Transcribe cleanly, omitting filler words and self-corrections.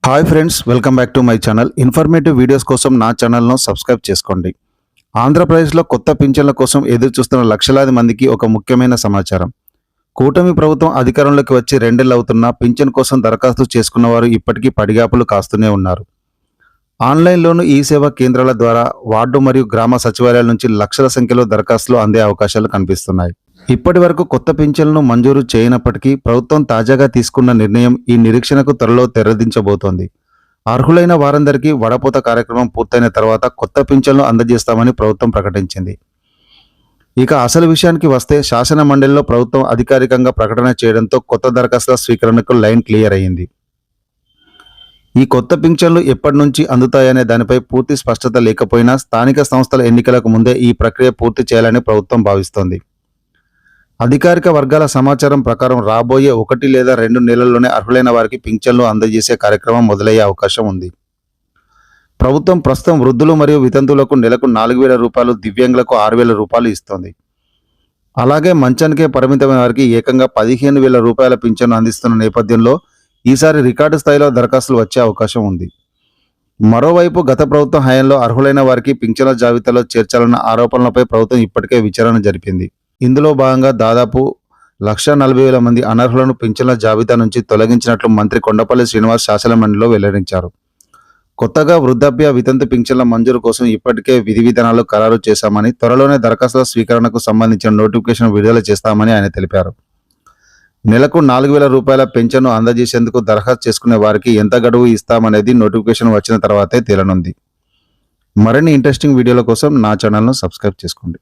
Hi friends, welcome back to my channel. Informative videos కోసం నా ఛానల్ను సబ్స్క్రైబ్ చేసుకోండి. ఆంధ్రప్రదేశ్లో కొత్త పింఛన్ల కోసం ఎదురు చూస్తున్న లక్షలాది మందికి ఒక ముఖ్యమైన సమాచారం. కూటమి ప్రభుత్వం అధికారంలోకి వచ్చి 2 ఏళ్లు అవుతున్నా పింఛన్ కోసం దరఖాస్తు చేసుకున్న వారు ఇప్పటికీ పడిగాపులు కాస్తూనే ఉన్నారు. ఆన్లైన్లోనూ ఈ సేవా కేంద్రాల ద్వారా వార్డు మరియు గ్రామ సచివాలయాల నుంచి లక్షల సంఖ్యలో దరఖాస్తులు అందే అవకాశాలు కనిపిస్తున్నాయి. ఇప్పటి వరకు కొత్త పింఛన్లను మంజూరు చేయనప్పటికీ ప్రభుత్వం తాజాగా తీసుకున్న నిర్ణయం ఈ నిరీక్షణకు త్వరలో తెరదించబోతోంది. అర్హులైన వారందరికీ వడపోత కార్యక్రమం పూర్తయిన తర్వాత కొత్త పింఛన్లు అందజేస్తామని ప్రభుత్వం ప్రకటించింది. ఇక అసలు విషయానికి వస్తే శాసన మండలిలో ప్రభుత్వం అధికారికంగా ప్రకటన చేయడంతో కొత్త దరఖాస్తుల స్వీకరణకు లైన్ క్లియర్ అయ్యింది. ఈ కొత్త పింఛన్లు ఎప్పటి నుంచి అందుతాయనే దానిపై పూర్తి స్పష్టత లేకపోయినా స్థానిక సంస్థల ఎన్నికలకు ముందే ఈ ప్రక్రియ పూర్తి చేయాలని ప్రభుత్వం భావిస్తోంది. అధికారిక వర్గాల సమాచారం ప్రకారం రాబోయే 1 లేదా 2 నెలల్లోనే అర్హులైన వారికి పింఛన్లు అందజేసే కార్యక్రమం మొదలయ్యే అవకాశం ఉంది. ప్రభుత్వం ప్రస్తుతం వృద్ధులు మరియు వితంతువులకు నెలకు 4,000 రూపాయలు, దివ్యాంగులకు 6,000 రూపాయలు ఇస్తోంది. అలాగే మంచానికే పరిమితమైన వారికి ఏకంగా 15,000 రూపాయల పింఛన్ను అందిస్తున్న నేపథ్యంలో ఈసారి రికార్డు స్థాయిలో దరఖాస్తులు వచ్చే అవకాశం ఉంది. మరోవైపు గత ప్రభుత్వం హయాంలో అర్హులైన వారికి పింఛన్ల జాబితాలో చేర్చాలన్న ఆరోపణలపై ప్రభుత్వం ఇప్పటికే విచారణ జరిపింది. ఇందులో భాగంగా దాదాపు 1,40,000 మంది అనర్హులను పింఛన్ల జాబితా నుంచి తొలగించినట్లు మంత్రి కొండపల్లి శ్రీనివాస్ శాసనమండలిలో వెల్లడించారు. కొత్తగా వృద్ధాప్య, వితంతు పింఛన్ల మంజూరు కోసం ఇప్పటికే విధి విధానాలు ఖరారు చేశామని, త్వరలోనే దరఖాస్తుల స్వీకరణకు సంబంధించిన నోటిఫికేషన్ విడుదల చేస్తామని ఆయన తెలిపారు. నెలకు 4,000 రూపాయల పెన్షన్ను అందజేసేందుకు దరఖాస్తు చేసుకునే వారికి ఎంత గడువు ఇస్తామనేది నోటిఫికేషన్ వచ్చిన తర్వాతే తేలనుంది. మరిన్ని ఇంట్రెస్టింగ్ వీడియోల కోసం నా ఛానల్ను సబ్స్క్రైబ్ చేసుకోండి.